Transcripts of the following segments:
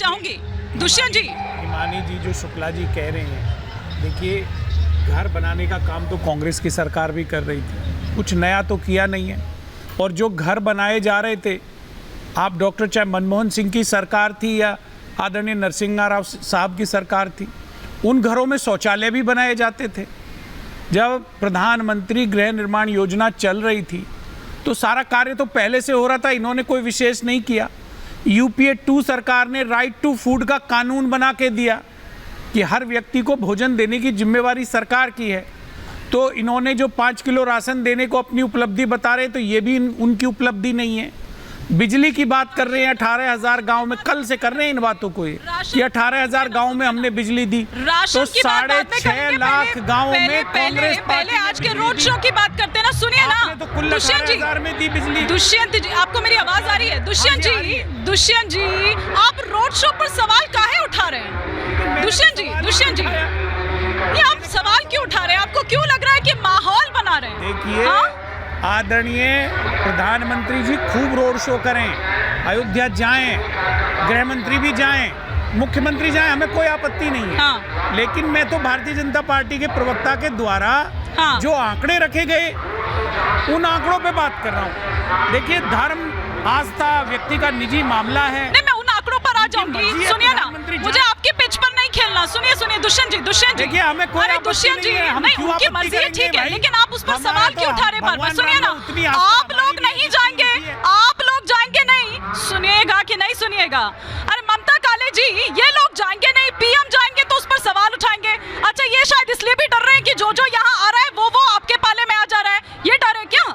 चाहूंगी। दुष्यंत जी, हिमानी जी, जो शुक्ला जी कह रहे हैं, देखिए घर बनाने का काम तो कांग्रेस की सरकार भी कर रही थी, कुछ नया तो किया नहीं है। और जो घर बनाए जा रहे थे, आप डॉक्टर चाहे मनमोहन सिंह की सरकार थी या आदरणीय नरसिंह राव साहब की सरकार थी, उन घरों में शौचालय भी बनाए जाते थे। जब प्रधानमंत्री गृह निर्माण योजना चल रही थी तो सारा कार्य तो पहले से हो रहा था, इन्होंने कोई विशेष नहीं किया। यूपीए 2 सरकार ने राइट टू फूड का कानून बना के दिया कि हर व्यक्ति को भोजन देने की जिम्मेवारी सरकार की है। तो इन्होंने जो 5 किलो राशन देने को अपनी उपलब्धि बता रहे, तो ये भी उनकी उपलब्धि नहीं है। बिजली की बात कर रहे हैं, 18,000 गांव में, कल से कर रहे हैं इन बातों को, ये कि 18,000 गांव में हमने बिजली दी, तो 6.5 लाख गाँव में कांग्रेस पहले आज के रोड शो की बात करते हैं ना, सुनिए ना। तो कुल 18,000 में दी बिजली। दुष्यंत जी, आपको मेरी आवाज आ रही है? दुष्यंत जी, आप रोड शो पर सवाल काहे उठा रहे हैं? दुष्यंत जी, ये आप सवाल क्यों उठा रहे हैं? आपको क्यों लग रहा है कि माहौल बना रहे हैं? देखिए, आदरणीय प्रधानमंत्री जी खूब रोड शो करें, अयोध्या जाएं, गृह मंत्री भी जाएं, मुख्यमंत्री जाएं, हमें कोई आपत्ति नहीं है। लेकिन मैं तो भारतीय जनता पार्टी के प्रवक्ता के द्वारा जो आंकड़े रखे गए, उन आंकड़ों पे बात कर रहा हूँ। देखिए, धर्म, आस्था व्यक्ति का निजी मामला है। नहीं, मैं उन आंकड़ों पर आ जाऊंगी। सुनिए ना, मुझे आपके पिच पर नहीं खेलना। सुनिए, दुष्यंत जी, देखिए, हमें कोई दुष्यंत जी, नहीं, उनकी मर्जी है, ठीक है, लेकिन आप उस पर सवाल क्यों उठा रहे बार-बार? सुनिए ना, आप लोग नहीं जाएंगे, आप लोग जाएंगे नहीं, सुनिएगा कि नहीं सुनिएगा? अरे ममता काले जी, ये लोग जाएंगे नहीं, पीएम जाएंगे तो उस पर सवाल उठाएंगे। अच्छा, ये शायद इसलिए भी डर रहे हैं कि जो यहाँ आ रहा है वो आपके पाले में आ जा रहा है, ये डर है क्या?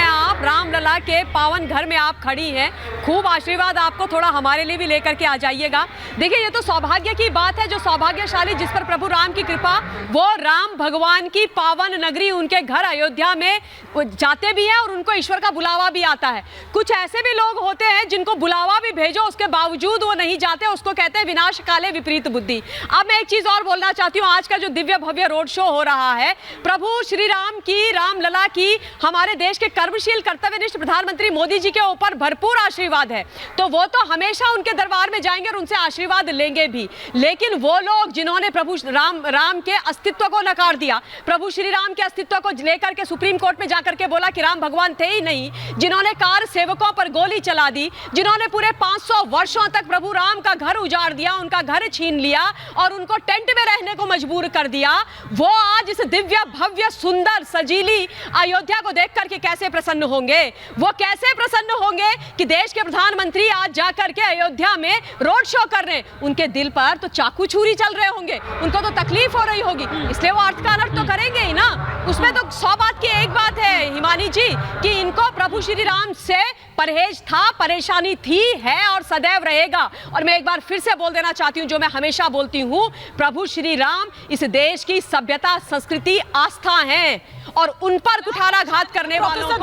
आप रामलला के पावन घर में आप खड़ी हैं, खूब आशीर्वाद आपको थोड़ा हमारे लिए भी लेकर के आ जाइएगा। देखिए, ये तो सौभाग्य की बात है, जो सौभाग्यशाली जिस पर प्रभु राम की कृपा, वो राम भगवान की पावन नगरी उनके घर अयोध्या में जाते भी हैं और उनको ईश्वर का बुलावा भी आता है। कुछ ऐसे भी लोग होते हैं जिनको बुलावा भी भेजो, उसके बावजूद वो नहीं जाते, उसको कहते हैं विनाश काले विपरीत बुद्धि। अब मैं एक चीज और बोलना चाहती हूँ, आज का जो दिव्य भव्य रोड शो हो रहा है, प्रभु श्री राम की, रामलला की, हमारे देश के कर्मशील कर्तव्यनिष्ठ प्रधानमंत्री मोदी जी के ऊपर भरपूर आशीर्वाद है, तो वो तो हमेशा उनके दरबार में जाएंगे और उनसे आशीर्वाद लेंगे भी। लेकिन वो लोग जिन्होंने प्रभु राम के अस्तित्व को नकार दिया, प्रभु श्री राम के अस्तित्व को लेकर के सुप्रीम कोर्ट में जाकर के बोला कि राम भगवान थे ही नहीं, जिन्होंने कार सेवकों पर गोली चला दी, जिन्होंने पूरे 500 वर्षों तक प्रभु राम का घर उजाड़ दिया, उनका घर छीन लिया और उनको टेंट में रहने को मजबूर कर दिया, वो आज इस दिव्य भव्य सुंदर सजीली अयोध्या को देख करके कैसे प्रसन्न होंगे? वो कैसे प्रसन्न होंगे कि देश के प्रधानमंत्री आज जाकर के अयोध्या में रोड शो कर रहे हैं? उनके दिल पर तो चाकू छुरी चल रहे होंगे, उनको तो तकलीफ हो रही होगी, इसलिए वो अर्थ का अनर्थ तो करेंगे ही ना। उसमें तो 100 बात की एक बात है हिमानी जी, कि इनको प्रभु श्री राम से परहेज था, परेशानी थी, है और सदैव रहेगा। और मैं एक बार फिर से बोल देना चाहती हूँ, जो मैं हमेशा बोलती हूँ, प्रभु श्री राम इस देश की सभ्यता, संस्कृति, आस्था है और उन पर कुठाराघात करने वालों को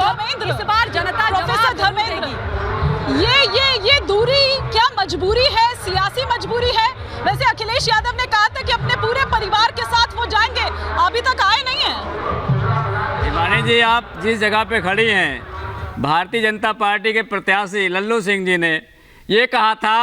इस बार जनता जवाब देगी। ये दूरी क्या मजबूरी है, सियासी मजबूरी है? वैसे अखिलेश यादव ने कहा था कि अपने पूरे परिवार के साथ वो जाएंगे, अभी तक आए नहीं हैं। हिमानी जी, आप जिस जगह पे खड़ी हैं, भारतीय जनता पार्टी के प्रत्याशी लल्लू सिंह जी ने ये कहा था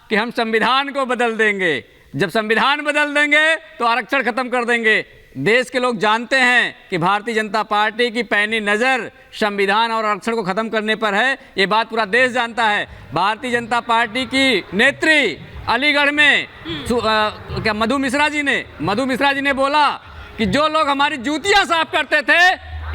कि हम संविधान को बदल देंगे, जब संविधान बदल देंगे तो आरक्षण खत्म कर देंगे। देश के लोग जानते हैं कि भारतीय जनता पार्टी की पैनी नज़र संविधान और आरक्षण को खत्म करने पर है, ये बात पूरा देश जानता है। भारतीय जनता पार्टी की नेत्री अलीगढ़ में क्या मधु मिश्रा जी ने बोला कि जो लोग हमारी जूतियां साफ करते थे,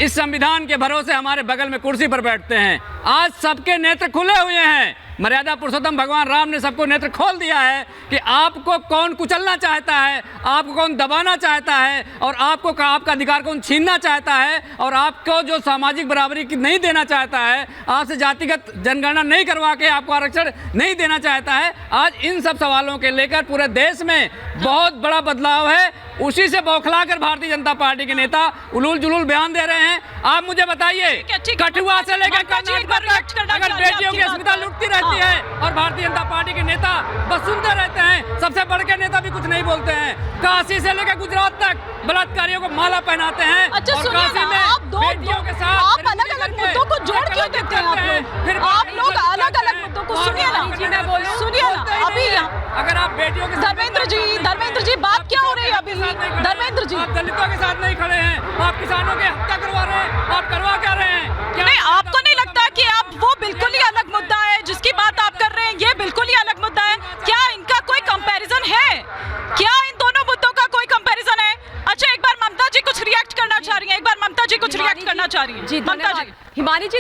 इस संविधान के भरोसे हमारे बगल में कुर्सी पर बैठते हैं। आज सबके नेत्र खुले हुए हैं, मर्यादा पुरुषोत्तम भगवान राम ने सबको नेत्र खोल दिया है कि आपको कौन कुचलना चाहता है, आपको कौन दबाना चाहता है और आपको आपका अधिकार कौन छीनना चाहता है और आपको जो सामाजिक बराबरी की नहीं देना चाहता है, आपसे जातिगत जनगणना नहीं करवा के आपको आरक्षण नहीं देना चाहता है। आज इन सब सवालों के लेकर पूरे देश में बहुत बड़ा बदलाव है। उसी से बौखला कर भारतीय जनता पार्टी के नेता उलूल जुलूल बयान दे रहे हैं। आप मुझे बताइए, कठुआ से लेकर कर्नाटक तक अगर बेटियों की अस्मिता लुटती रहती है और भारतीय जनता पार्टी के नेता बस सुनते रहते हैं, सबसे बड़े के नेता भी कुछ नहीं बोलते हैं। काशी से लेकर गुजरात तक बलात्कारियों को माला पहनाते हैं और काशी में बेटियों के साथ आप अलग-अलग मुद्दों को जोड़ क्यों देते हैं? आप लोग सुनिए ना, सुनिए ना, अभी अगर आप बेटियों के धर्मेंद्र जी बात क्या हो रही है अभी? धर्मेंद्र जी, आप दलितों के साथ नहीं खड़े हैं, आप किसानों की हत्या करवा रहे हैं, आप करवा क्या रहे हैं? नहीं, आपको नहीं लगता कि आप वो बिल्कुल ही अलग मुद्दा है जिसकी बात आप कर रहे हैं, ये बिल्कुल ही अलग मुद्दा है? क्या इनका कोई कंपैरिजन है? क्या इन दोनों मुद्दों का कोई कंपैरिजन है? अच्छा, एक बार ममता जी कुछ रिएक्ट करना चाह रही हैं, एक बार ममता जी कुछ रिएक्ट करना चाह रही हैं। जी, ममता जी, हिमानी जी,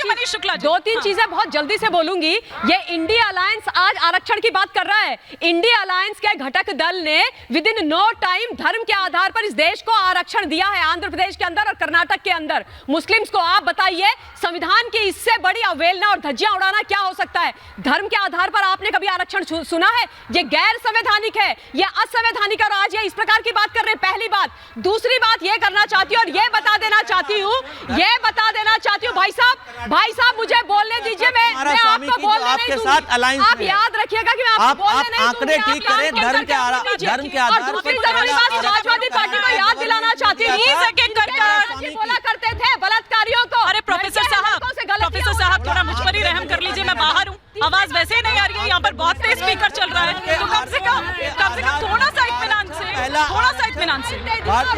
मनीष शुक्ला जी, दो तीन हाँ। चीजें बहुत जल्दी से बोलूंगी। ये इंडिया अलायंस आज आरक्षण की बात कर रहा है। इंडिया अलायंस के घटक दल ने विद इन नो टाइम धर्म के आधार पर इस देश को आरक्षण दिया है, आंध्र प्रदेश के अंदर और कर्नाटक के अंदर। मुस्लिम्स को आप बताइए, संविधान की इससे बड़ी अवहेलना और धज्जियां उड़ाना क्या हो सकता है? धर्म के आधार पर आपने कभी आरक्षण सुना है? ये गैर संवैधानिक है, ये असंवैधानिक और आज ये इस प्रकार की बात कर रहे हैं। पहली बात। दूसरी बात ये करना चाहती हूँ और ये बता देना चाहती हूँ भाई साहब मुझे बोलने दीजिए। मैं आपको बोलने नहीं दूंगी। आप याद रखिएगा कि मैं आपको बोलने नहीं दूंगी। आंकड़े ठीक करें, धर्म के आधार पर दूसरी बात, समाजवादी पार्टी को याद दिलाना चाहती हूँ, बोला करते थे बलात्कारियों को। अरे प्रोफेसर साहब थोड़ा मुझ पर ही रहम कर लीजिए, मैं बाहर हूँ, आवाज वैसे ही नहीं आ रही है, यहाँ पर बहुत तेज स्पीकर चल रहा है, तो कम से कम थोड़ा सा इत्मीनान से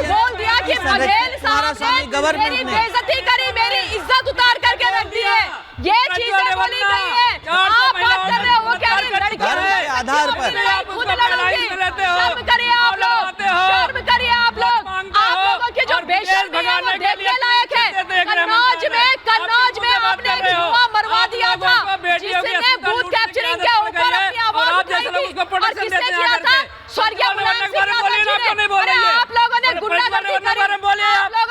बोल दिया कि बघेल साहब ने मेरी बेइज्जती करी, मेरी इज्जत उतार करके रख दी है, ये चीजें बोली गई है। आप बात कर रहे हो, वो कह रही लड़कियों के आधार पर खुद लड़ूंगी। शर्म करिए आप लोग, शर्म करिए आप लोग। आप लोगों की जो बेशर्मी है वो देखने लायक है। कन्नौज में आपने एक युवा मरवा दिया था जिसने बूथ कैप्चरिंग के ऊपर अपनी आवाज उठाई थी, और किसने किया था? स्वर्गीय मुलायम सिंह यादव जी ने। अरे आप लोगों ने गुंडागर्दी करी, आप लोगों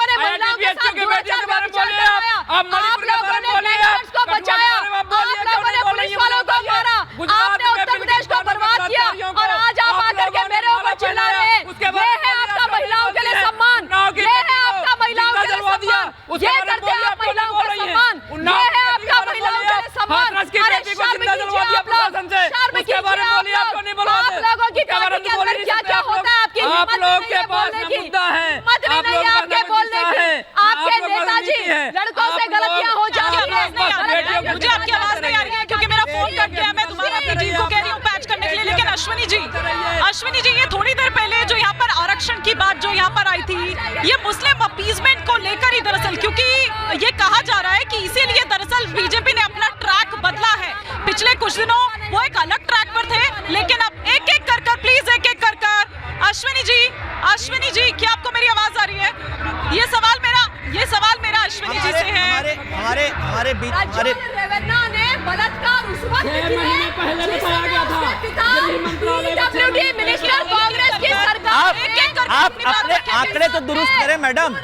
ने महिलाओं के साथ दुराचार का विचार करवाया, आप लोगों ने गैंगस्टर्स को बचाया, आप लोगों ने पुलिस वालों को मारा, आपने उत्तर प्रदेश को बर्बाद किया, और आज आप आकर के मेरे ऊपर चिल्ला रहे हैं। ये है आपका महिलाओं के लिए सम्मान, ये है आपका महिलाओं के लिए सम्मान, ये करते हैं आप महिलाओं का सम्मान, ये है आपका महिलाओं के लिए सम्मान। अरे शर्म कीजिए आप लोग, शर्म कीजिए आप लोगों की पार्टी के अंदर क्या क्या होता है? आपकी हिम्मत नहीं है बोलने की, हिम्मत नहीं है आपके बोलने की। आपके नेताजी लड़कों से गलतियां हो जाती हैं। मुझे आपकी आवाज नहीं आ रही है क्योंकि मेरा फोन कट गया। मैं दोबारा अपनी टीम को कह रही हूँ पैच करने के लिए। लेकिन अश्विनी जी, ये थोड़ी देर पहले जो यहाँ पर आरक्षण की बात जो यहाँ पर आई थी, ये मुस्लिम अपीजमेंट को लेकर ही दरअसल, क्योंकि ये कहा जा रहा है कि इसीलिए दरअसल बीजेपी ने अपना ट्रैक बदला है। पिछले कुछ दिनों वो एक अलग ट्रैक पर थे, लेकिन अब एक एक कर प्लीज अश्विनी जी, क्या आपको मेरी आवाज आ रही है? ये सवाल मेरा अश्विनी जी से है। हमारे बीच हमारे रेवन्ना ने बलात्कार उस वक्त पहले बताया गया था, पीडब्ल्यूडी मिनिस्टर कांग्रेस की सरकार। आप अपने आंकड़े तो दुरुस्त करें मैडम,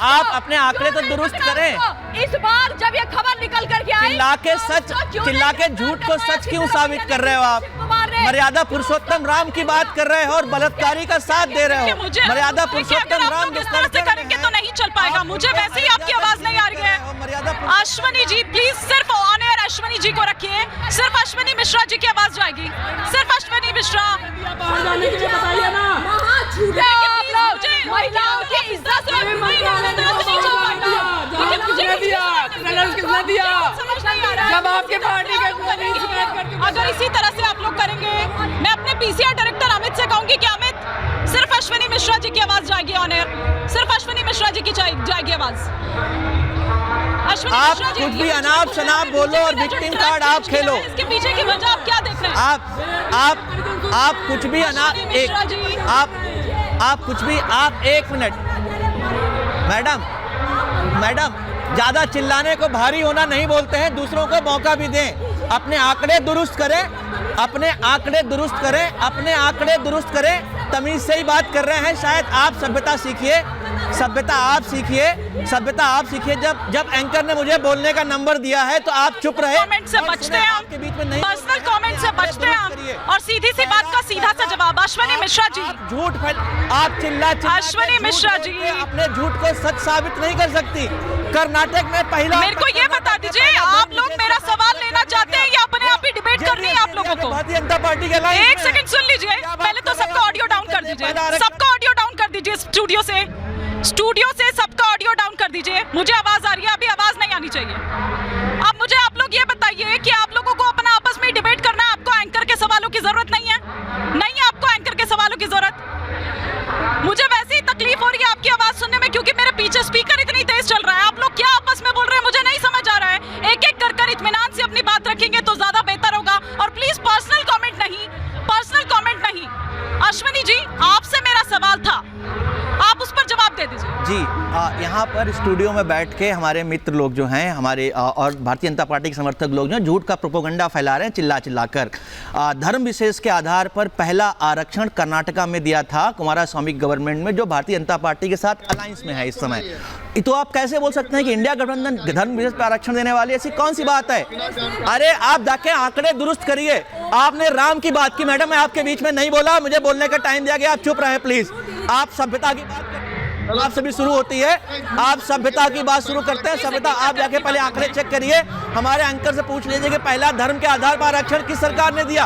आप अपने आंकड़े तो दुरुस्त करें। इस बार जब ये खबर निकल करके आई, चिल्ला के झूठ को सच क्यों साबित कर रहे हो? आप मर्यादा पुरुषोत्तम राम की बात कर रहे हो और बलात्कारी का साथ दे रहे हो। मर्यादा पुरुषोत्तम राम इस तरह से करेंगे तो नहीं चल पाएगा। मुझे वैसे ही आपकी आवाज नहीं आ रही है। अश्विनी जी प्लीज सिर्फ ऑन एयर अश्विनी जी को रखिए, सिर्फ अश्विनी मिश्रा जी की आवाज जाएगी, सिर्फ अश्विनी मिश्रा। महिलाओं की इज्जत जब आपके पार्टी के अगर इसी तरह से आप लोग करेंगे, मैं अपने पीसीआर डायरेक्टर अमित से कहूंगी कि अमित सिर्फ अश्विनी मिश्रा जी की आवाज जाएगी ऑन एयर, सिर्फ अश्विनी मिश्रा जी की जाएगी आवाज। आप कुछ भी अनाप शनाप बोलो और विक्टिम कार्ड आप खेलो। इसके पीछे की वजह आप क्या देख रहे हैं? आप कुछ भी आप कुछ भी आप एक मिनट मैडम ज्यादा चिल्लाने को भारी होना नहीं बोलते हैं, दूसरों को मौका भी दें। अपने आंकड़े दुरुस्त करें, तमीज से ही बात कर रहे हैं। शायद आप सभ्यता आप सीखिए। जब एंकर ने मुझे बोलने का नंबर दिया है तो आप चुप रहे। कमेंट से बचते हैं आपके बीच में नहीं, पर्सनल कमेंट से बचते हैं और सीधी सी बात का सीधा सा जवाब। अश्विनी मिश्रा जी, आप चिल्ला अश्विनी मिश्रा जी अपने झूठ को सच साबित नहीं कर सकती। कर्नाटक में पहला, मेरे को ये बता दीजिए, आप लोग मेरा सवाल लेना चाहते हैं या अपने आप ही डिबेट करनी है आप लोगों को? भारतीय जनता पार्टी के एक सेकंड सुन लीजिए, पहले तो सबका ऑडियो डाउन कर दीजिए, स्टूडियो से सबका ऑडियो डाउन कर दीजिए। मुझे आवाज आ रही है, अभी आवाज नहीं आनी चाहिए। अब मुझे आप लोग ये बताइए कि आप लोगों को अपना आपस यहाँ पर स्टूडियो में बैठ के हमारे मित्र लोग जो हैं हमारे और भारतीय जनता पार्टी के समर्थक लोग जो हैं झूठ का प्रोपोगंडा फैला रहे हैं चिल्ला चिल्लाकर। धर्म विशेष के आधार पर पहला आरक्षण कर्नाटका में दिया था कुमारस्वामी गवर्नमेंट में, जो भारतीय जनता पार्टी के साथ अलायंस में है इस समय। तो आप कैसे बोल सकते हैं कि इंडिया गठबंधन धर्म विशेष पर आरक्षण देने वाली, ऐसी कौन सी बात है? अरे आप जाके आंकड़े दुरुस्त करिए। आपने राम की बात की, मैडम मैं आपके बीच में नहीं बोला, मुझे बोलने का टाइम दिया गया, आप चुप रहे प्लीज। आप सभ्यता की बात आप सभी शुरू होती है, आप सभ्यता की बात शुरू करते हैं। सभ्यता आप जाके पहले आंकड़े चेक करिए, हमारे एंकर से पूछ लीजिए कि पहला धर्म के आधार पर आरक्षण किस सरकार ने दिया।